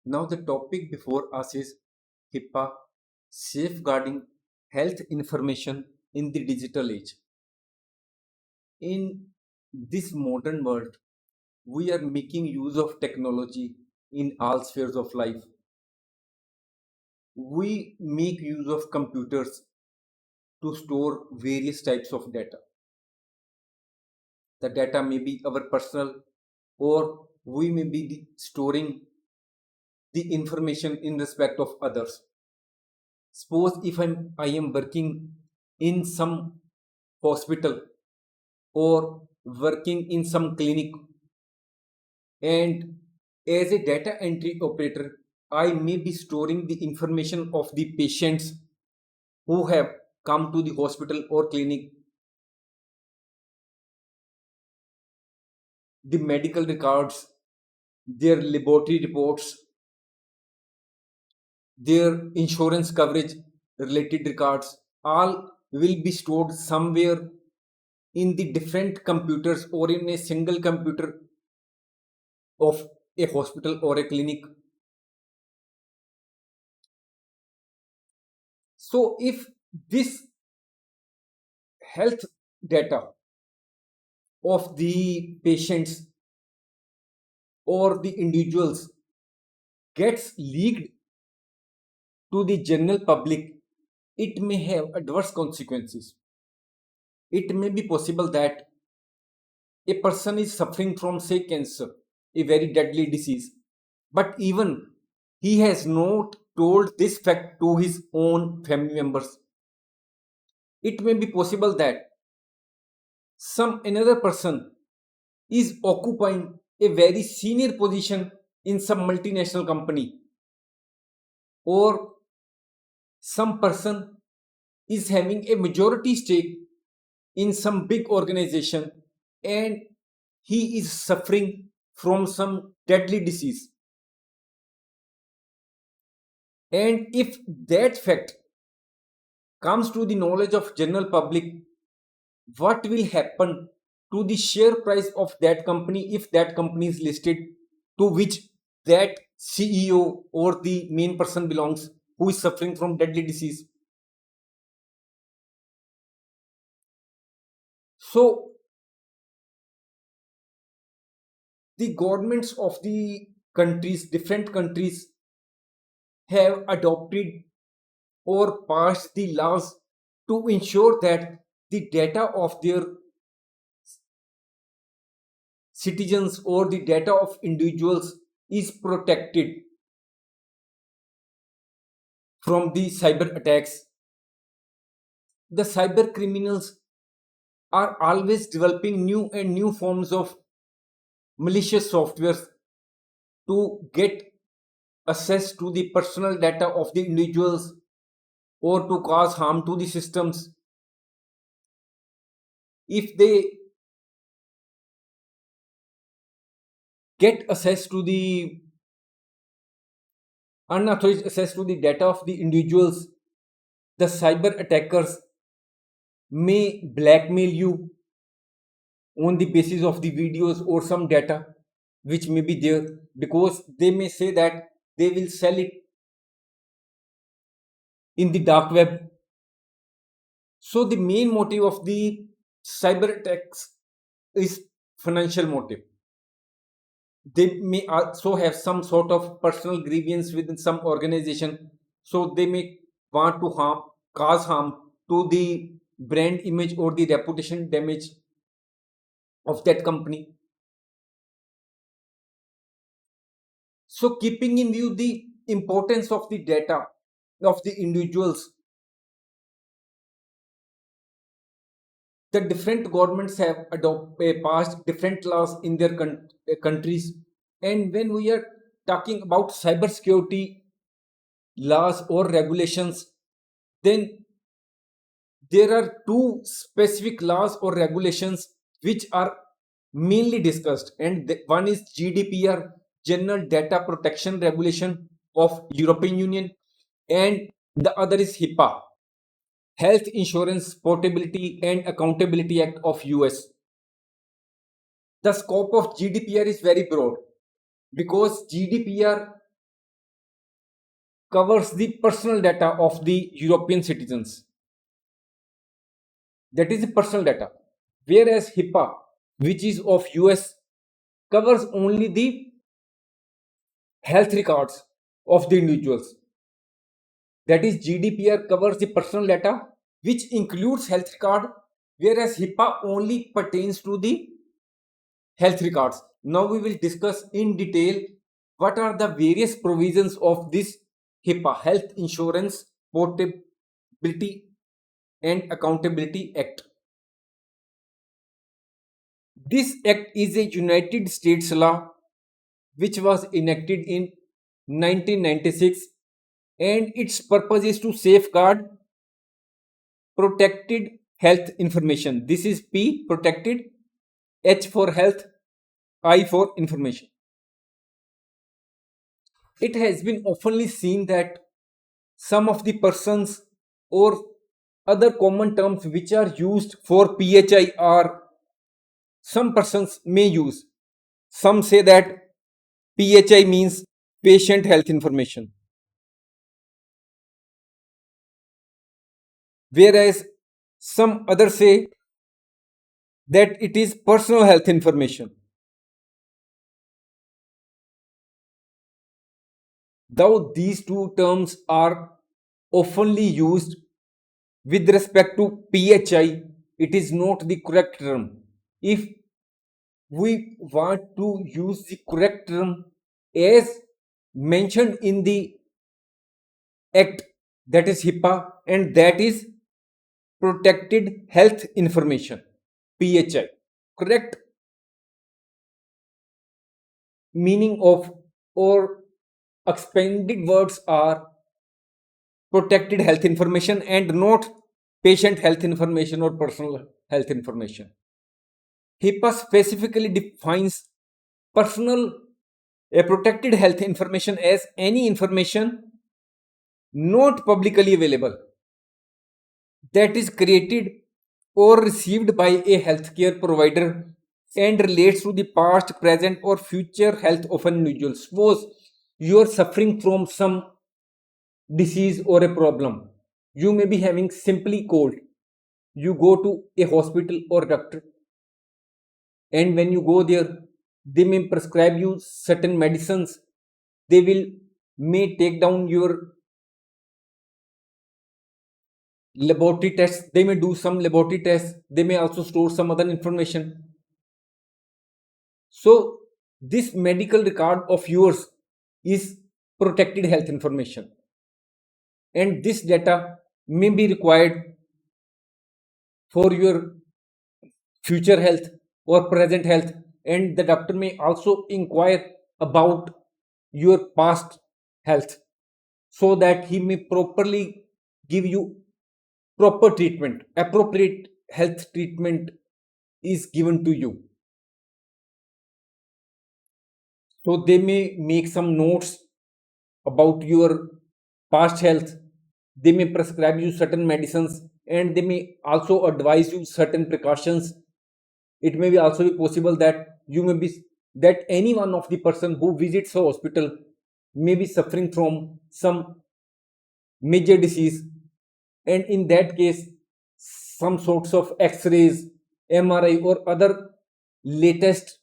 Now, the topic before us is HIPAA, safeguarding health information in the digital age. In this modern world, we are making use of technology in all spheres of life. We make use of computers to store various types of data. The data may be our personal, or we may be storing the information in respect of others. Suppose if I am working in some hospital or working in some clinic, and as a data entry operator I may be storing the information of the patients who have come to the hospital or clinic, the medical records, their laboratory reports, their insurance coverage related records, all will be stored somewhere in the different computers or in a single computer of a hospital or a clinic. So if this health data of the patients or the individuals gets leaked to the general public, it may have adverse consequences. It may be possible that a person is suffering from, say, cancer, a very deadly disease, but even he has not told this fact to his own family members. It may be possible that some another person is occupying a very senior position in some multinational company, or some person is having a majority stake in some big organization, and he is suffering from some deadly disease. And if that fact comes to the knowledge of general public, what will happen to the share price of that company if that company is listed, to which that CEO or the main person belongs who is suffering from deadly disease? So the governments of the countries, different countries, have adopted or passed the laws to ensure that the data of their citizens or the data of individuals is protected from the cyber attacks. The cyber criminals are always developing new and new forms of malicious softwares to get access to the personal data of the individuals or to cause harm to the systems. If they get access to the unauthorized access to the data of the individuals, the cyber attackers may blackmail you on the basis of the videos or some data which may be there, because they may say that they will sell it in the dark web. So the main motive of the cyber attacks is financial motive. They may also have some sort of personal grievance within some organization, so they may want to cause harm to the brand image or the reputation damage of that company. So keeping in view the importance of the data of the individuals, the different governments have passed different laws in their countries. And when we are talking about cybersecurity laws or regulations, then there are two specific laws or regulations which are mainly discussed, and one is GDPR, General Data Protection Regulation of European Union, and the other is HIPAA, Health Insurance Portability and Accountability Act of US. The scope of GDPR is very broad because GDPR covers the personal data of the European citizens. That is the personal data. Whereas HIPAA, which is of US, covers only the health records of the individuals. That is, GDPR covers the personal data, which includes health record, whereas HIPAA only pertains to the health records. Now we will discuss in detail what are the various provisions of this HIPAA, Health Insurance Portability and Accountability Act. This act is a United States law which was enacted in 1996, and its purpose is to safeguard protected health information. This is P, protected, H for health, I for information. It has been oftenly seen that some of the persons or other common terms which are used for PHI are some persons may use. Some say that PHI means patient health information, whereas some others say that it is personal health information. Though these two terms are oftenly used with respect to PHI, it is not the correct term. If we want to use the correct term as mentioned in the act, that is HIPAA, and that is protected health information, PHI. Correct meaning of or expanded words are protected health information and not patient health information or personal health information. HIPAA specifically defines personal protected health information as any information not publicly available that is created or received by a healthcare provider and relates to the past, present, or future health of an individual. Suppose you are suffering from some disease or a problem. You may be having simply cold. You go to a hospital or doctor, and when you go there, they may prescribe you certain medicines. They will may take down your laboratory tests. They may do some laboratory tests. They may also store some other information. So this medical record of yours is protected health information, and this data may be required for your future health or present health, and the doctor may also inquire about your past health so that he may properly give you proper treatment. Appropriate health treatment is given to you. So they may make some notes about your past health. They may prescribe you certain medicines, and they may also advise you certain precautions. It may be also be possible that you may be that any one of the person who visits a hospital may be suffering from some major disease, and in that case some sorts of x-rays, MRI, or other latest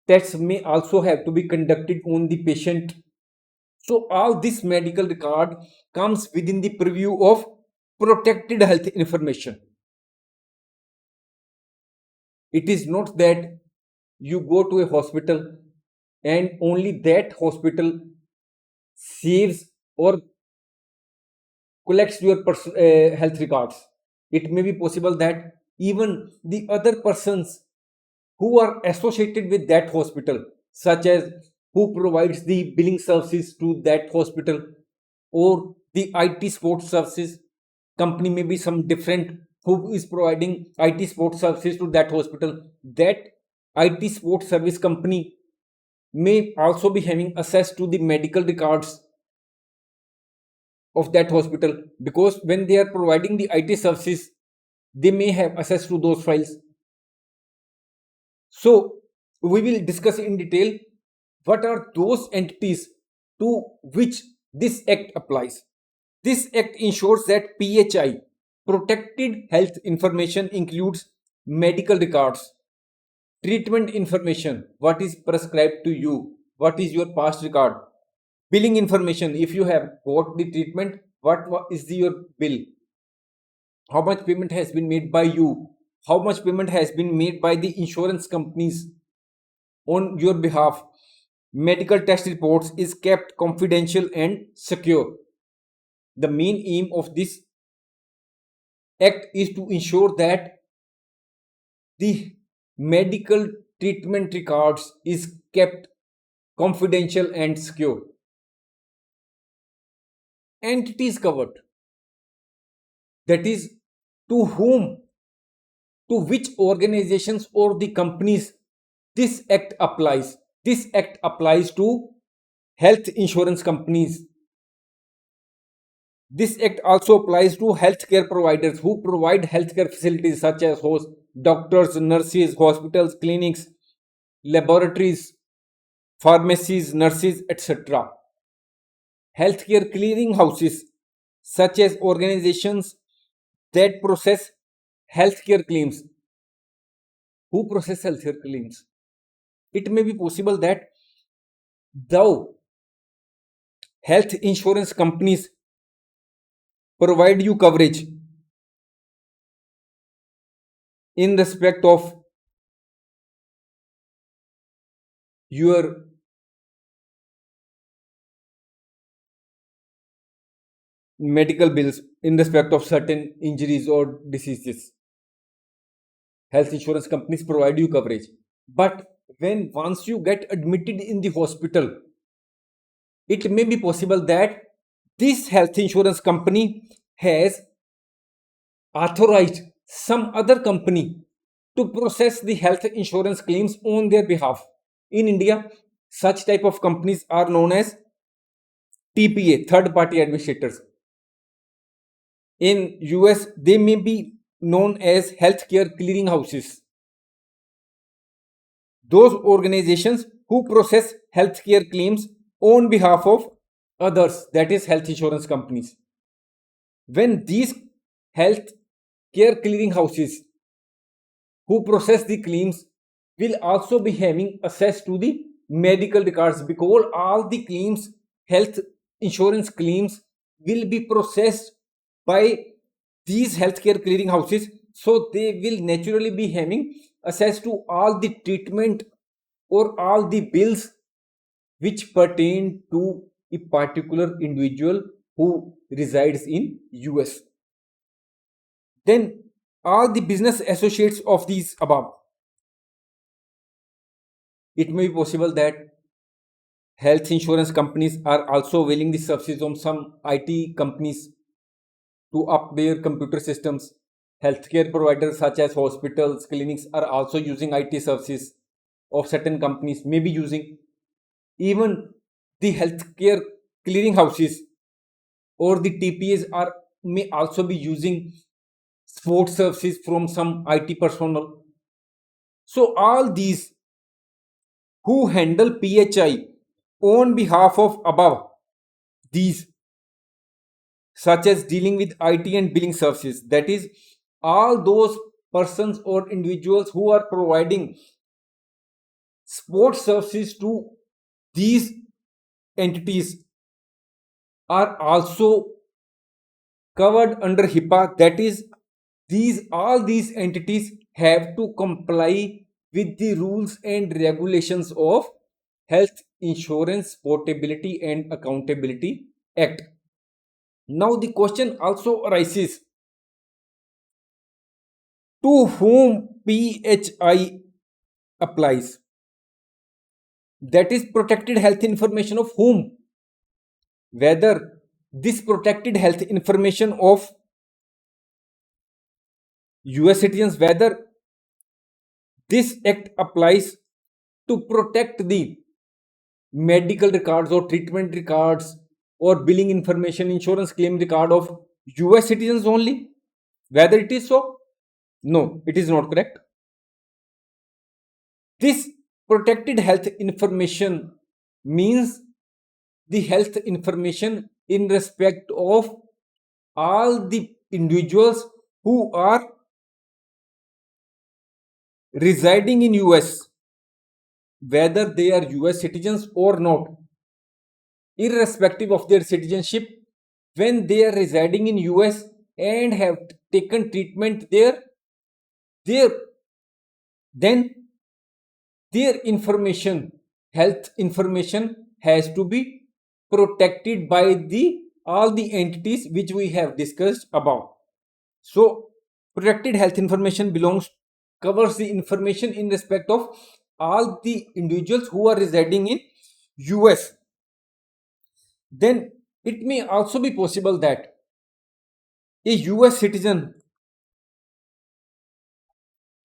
tests may also have to be conducted on the patient. So all this medical record comes within the purview of protected health information. It is not that you go to a hospital and only that hospital saves or collects your health records. It may be possible that even the other persons who are associated with that hospital, such as who provides the billing services to that hospital or the IT support services company, may be some different who is providing IT support services to that hospital. That IT support service company may also be having access to the medical records of that hospital, because when they are providing the IT services, they may have access to those files. So we will discuss in detail what are those entities to which this act applies. This act ensures that PHI, protected health information, includes medical records, treatment information, what is prescribed to you, what is your past record, billing information, if you have got the treatment, what is your bill, how much payment has been made by you, how much payment has been made by the insurance companies on your behalf. Medical test reports is kept confidential and secure. The main aim of this act is to ensure that the medical treatment records is kept confidential and secure. Entities covered, that is, to whom, to which organizations or the companies this act applies. This act applies to health insurance companies. This act also applies to healthcare providers who provide healthcare facilities such as doctors, nurses, hospitals, clinics, laboratories, pharmacies, nurses, etc. Healthcare clearinghouses, such as organizations that process healthcare claims. Who process healthcare claims? It may be possible that though health insurance companies provide you coverage in respect of your medical bills, in respect of certain injuries or diseases. Health insurance companies provide you coverage. But when once you get admitted in the hospital, it may be possible that this health insurance company has authorized some other company to process the health insurance claims on their behalf. In India, such type of companies are known as TPA, third party administrators. In US, they may be known as healthcare clearinghouses. Those organizations who process healthcare claims on behalf of others, that is, health insurance companies. When these health care clearinghouses who process the claims will also be having access to the medical records, because all the claims, health insurance claims, will be processed by these healthcare clearinghouses, so they will naturally be having access to all the treatment or all the bills which pertain to a particular individual who resides in US. Then all the business associates of these above, it may be possible that health insurance companies are also availing the services of some IT companies to up their computer systems. Healthcare providers such as hospitals, clinics are also using IT services of certain companies, may be using. Even the healthcare clearinghouses or the TPAs are may also be using support services from some IT personnel. So all these who handle PHI on behalf of above these, such as dealing with IT and billing services, that is, all those persons or individuals who are providing support services to these entities, are also covered under HIPAA. That is, these all these entities have to comply with the rules and regulations of Health Insurance Portability and Accountability Act. Now the question also arises, to whom PHI applies? That is, protected health information of whom? Whether this protected health information of US citizens, whether this act applies to protect the medical records or treatment records or billing information, insurance claim record of US citizens only. Whether it is so? No, it is not correct. This protected health information means the health information in respect of all the individuals who are residing in US, whether they are US citizens or not, irrespective of their citizenship, when they are residing in US and have taken treatment there, then their information, health information, has to be protected by the all the entities which we have discussed above. So protected health information belongs covers the information in respect of all the individuals who are residing in US. Then it may also be possible that a US citizen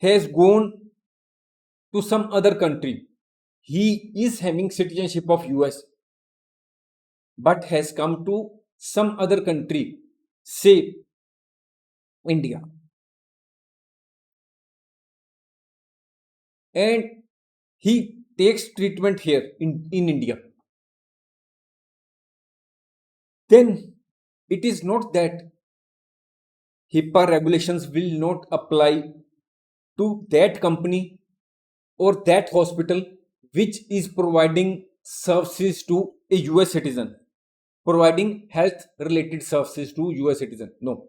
has gone to some other country. He is having citizenship of US but has come to some other country, say India, and he takes treatment here in India. Then it is not that HIPAA regulations will not apply to that company or that hospital which is providing services to a US citizen, providing health related services to US citizen. No,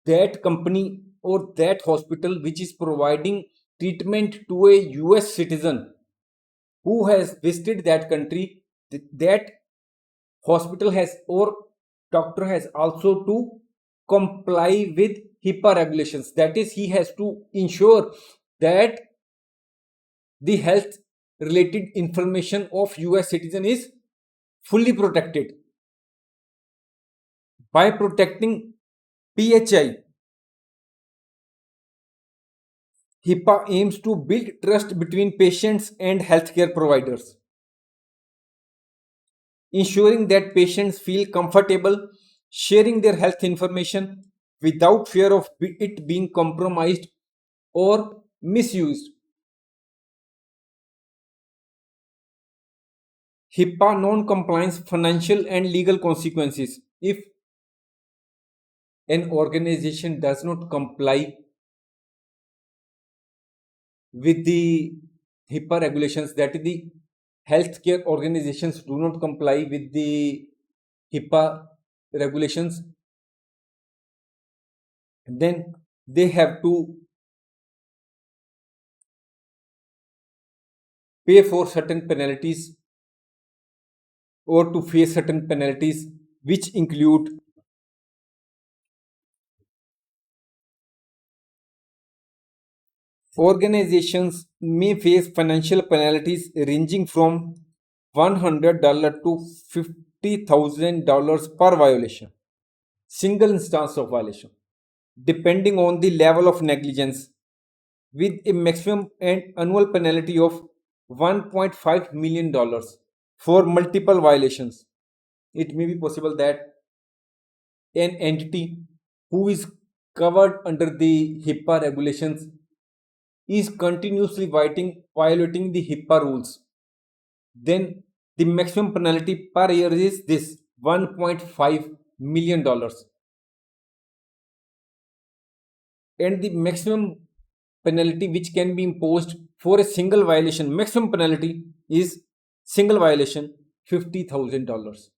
that company or that hospital which is providing treatment to a US citizen who has visited that country, that hospital has or doctor has also to comply with HIPAA regulations. That is, he has to ensure that the health related information of US citizen is fully protected. By protecting PHI, HIPAA aims to build trust between patients and healthcare providers, ensuring that patients feel comfortable sharing their health information without fear of it being compromised or misused. HIPAA non compliance financial and legal consequences. If an organization does not comply with the HIPAA regulations, that is, the healthcare organizations do not comply with the HIPAA regulations, then they have to pay for certain penalties or to face certain penalties, which include organizations may face financial penalties ranging from $100 to $50,000 per violation, single instance of violation, depending on the level of negligence, with a maximum and annual penalty of $1.5 million for multiple violations. It may be possible that an entity who is covered under the HIPAA regulations is continuously violating the HIPAA rules, then the maximum penalty per year is this $1.5 million. And the maximum penalty which can be imposed for a single violation, maximum penalty is single violation $50,000.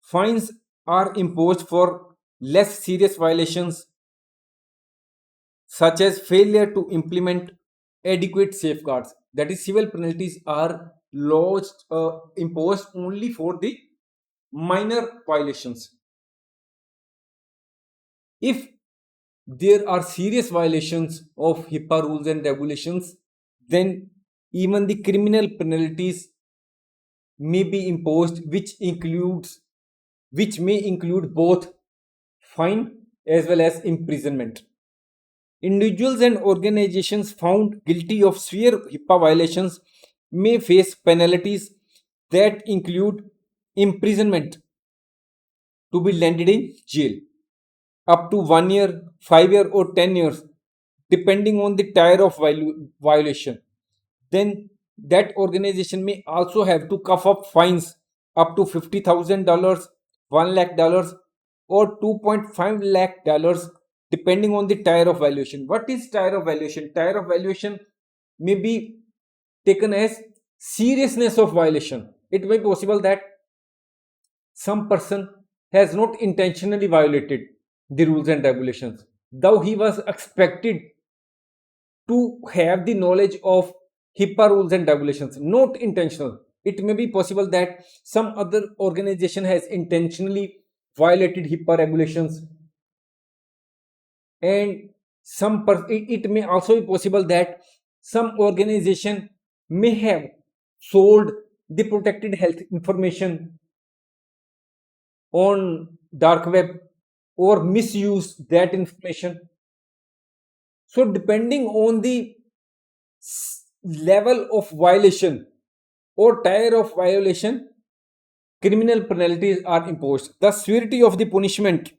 Fines are imposed for less serious violations such as failure to implement adequate safeguards. That is, civil penalties are lodged, imposed only for the minor violations. If there are serious violations of HIPAA rules and regulations, then even the criminal penalties may be imposed, which may include both fine as well as imprisonment. Individuals and organizations found guilty of severe HIPAA violations may face penalties that include imprisonment to be landed in jail up to 1 year, 5 year, or 10 years, depending on the tier of violation. Then that organization may also have to cough up fines up to $50,000, $1 lakh, or $2.5 lakh, depending on the tier of valuation. What is tier of valuation? Tier of valuation may be taken as seriousness of violation. It may be possible that some person has not intentionally violated the rules and regulations, though he was expected to have the knowledge of HIPAA rules and regulations, not intentional. It may be possible that some other organization has intentionally violated HIPAA regulations, and it may also be possible that some organization may have sold the protected health information on dark web or misuse that information. So depending on the level of violation or tier of violation, criminal penalties are imposed. The severity of the punishment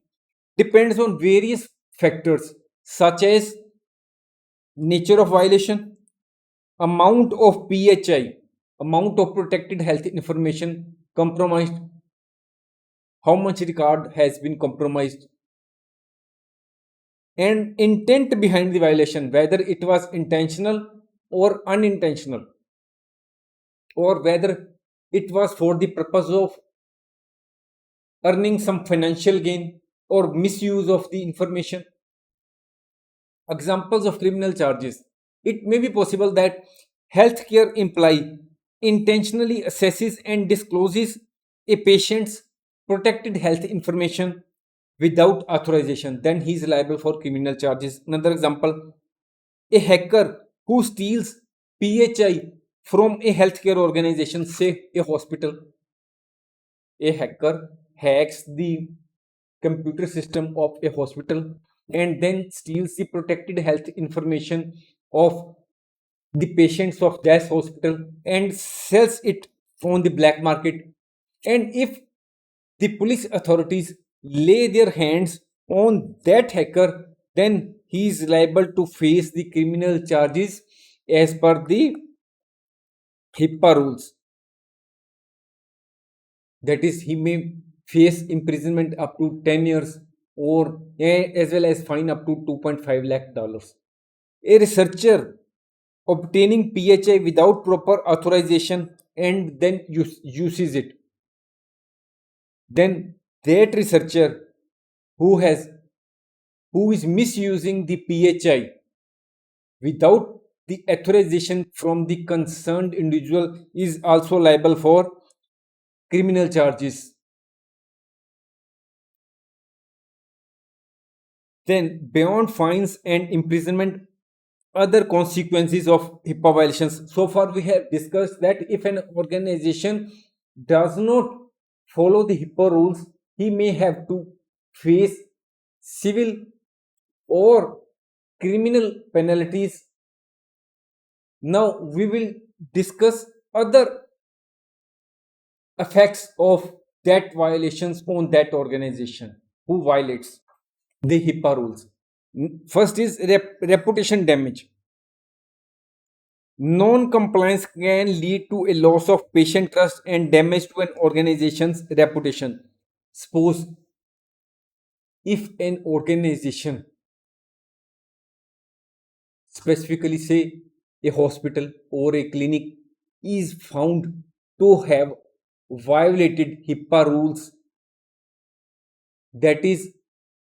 depends on various factors such as nature of violation, amount of PHI, amount of protected health information compromised, how much record has been compromised, and intent behind the violation, whether it was intentional or unintentional, or whether it was for the purpose of earning some financial gain or misuse of the information. Examples of criminal charges: it may be possible that healthcare employee intentionally assesses and discloses a patient's protected health information without authorization, then he is liable for criminal charges. Another example: a hacker who steals PHI from a healthcare organization, say a hospital. A hacker hacks the computer system of a hospital and then steals the protected health information of the patients of that hospital and sells it on the black market. And if the police authorities lay their hands on that hacker, then he is liable to face the criminal charges as per the HIPAA rules. That is, he may face imprisonment up to 10 years or as well as fine up to $2.5 lakh. A researcher obtaining PHI without proper authorization and then uses it, then that researcher who has who is misusing the PHI without the authorization from the concerned individual is also liable for criminal charges. Then, beyond fines and imprisonment, other consequences of HIPAA violations. So far, we have discussed that if an organization does not follow the HIPAA rules, he may have to face civil or criminal penalties. Now, we will discuss other effects of that violations on that organization who violates the HIPAA rules. First is reputation damage. Non-compliance can lead to a loss of patient trust and damage to an organization's reputation. Suppose if an organization, specifically say a hospital or a clinic, is found to have violated HIPAA rules, that is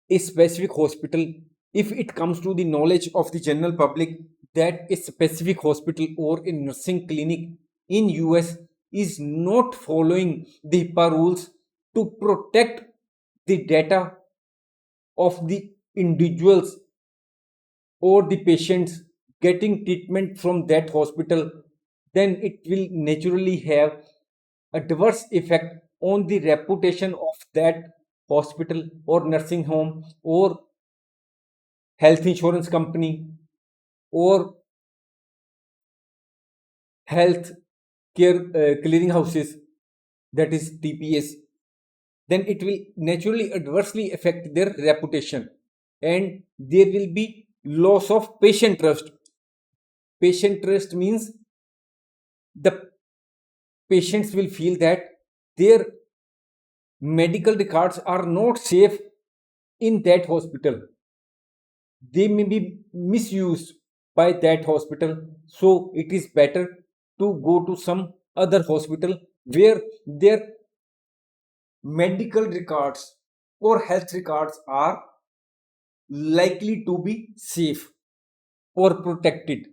a specific hospital, if it comes to the knowledge of the general public that a specific hospital or a nursing clinic in US is not following the HIPAA rules to protect the data of the individuals or the patients getting treatment from that hospital, then it will naturally have adverse effect on the reputation of that hospital or nursing home or health insurance company or health care clearing houses, that is TPS. Then it will naturally adversely affect their reputation and there will be loss of patient trust. Patient trust means the patients will feel that their medical records are not safe in that hospital. They may be misused by that hospital. So it is better to go to some other hospital where their medical records or health records are likely to be safe or protected.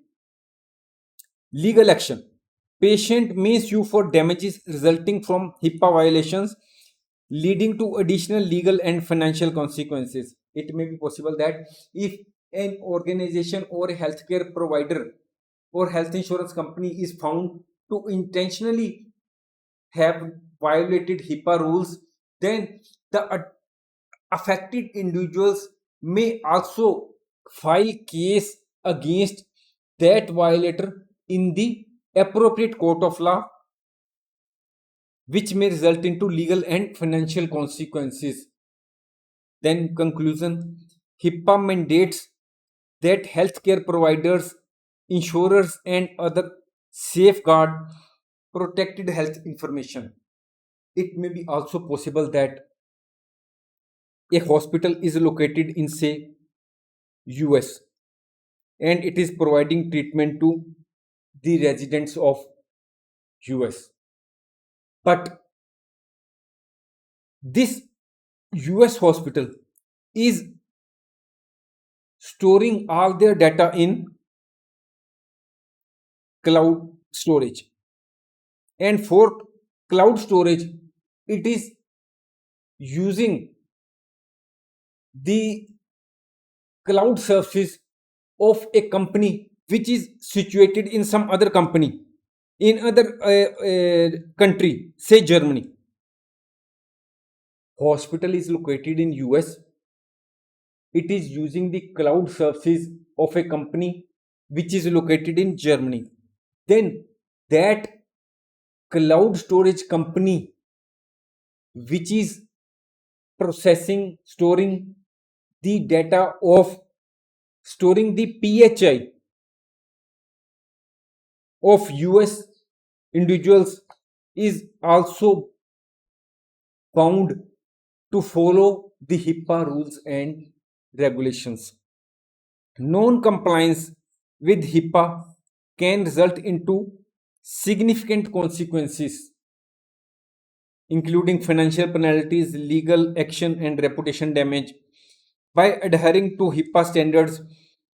Legal action. Patient may sue for damages resulting from HIPAA violations, leading to additional legal and financial consequences. It may be possible that if an organization or a healthcare provider or health insurance company is found to intentionally have violated HIPAA rules, then the affected individuals may also file case against that violator in the appropriate court of law, which may result into legal and financial consequences. Then conclusion, HIPAA mandates that healthcare providers, insurers and other safeguard protected health information. It may be also possible that a hospital is located in say US and it is providing treatment to the residents of US. But this US hospital is storing all their data in cloud storage. And for cloud storage, it is using the cloud services of a company which is situated in some other company in other country, say Germany. Hospital is located in US. It is using the cloud services of a company which is located in Germany. Then that cloud storage company which is processing, storing the data of storing the PHI of US individuals is also bound to follow the HIPAA rules and regulations. Non-compliance with HIPAA can result into significant consequences, including financial penalties, legal action, and reputation damage. By adhering to HIPAA standards,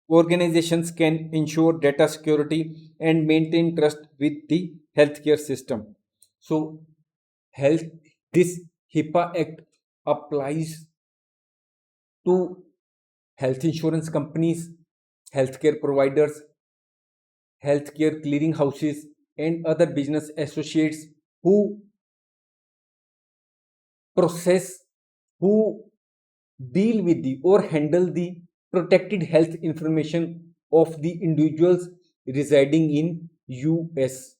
organizations can ensure data security and maintain trust with the healthcare system. So, health this HIPAA Act applies to health insurance companies, healthcare providers, healthcare clearinghouses, and other business associates who process, who deal with the or handle the protected health information of the individuals residing in US.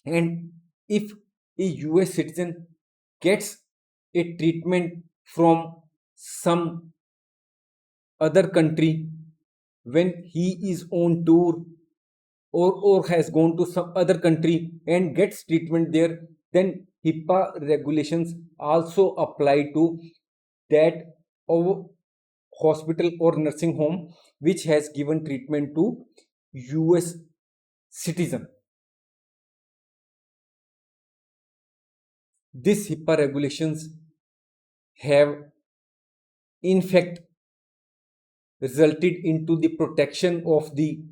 And if a US citizen gets a treatment from some other country when he is on tour or has gone to some other country and gets treatment there, then HIPAA regulations also apply to that hospital or nursing home which has given treatment to US citizen. These HIPAA regulations have in fact resulted into the protection of the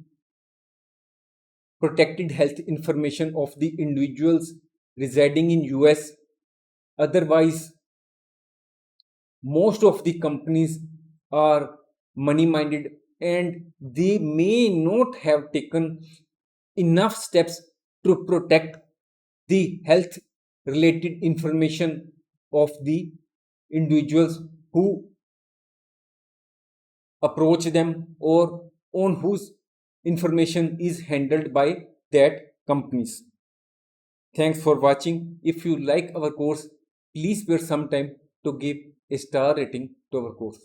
protected health information of the individuals residing in US. Otherwise, most of the companies are money minded and they may not have taken enough steps to protect the health related information of the individuals who approach them or on whose information is handled by that companies. Thanks for watching. If you like our course, please spare some time to give a star rating to our course.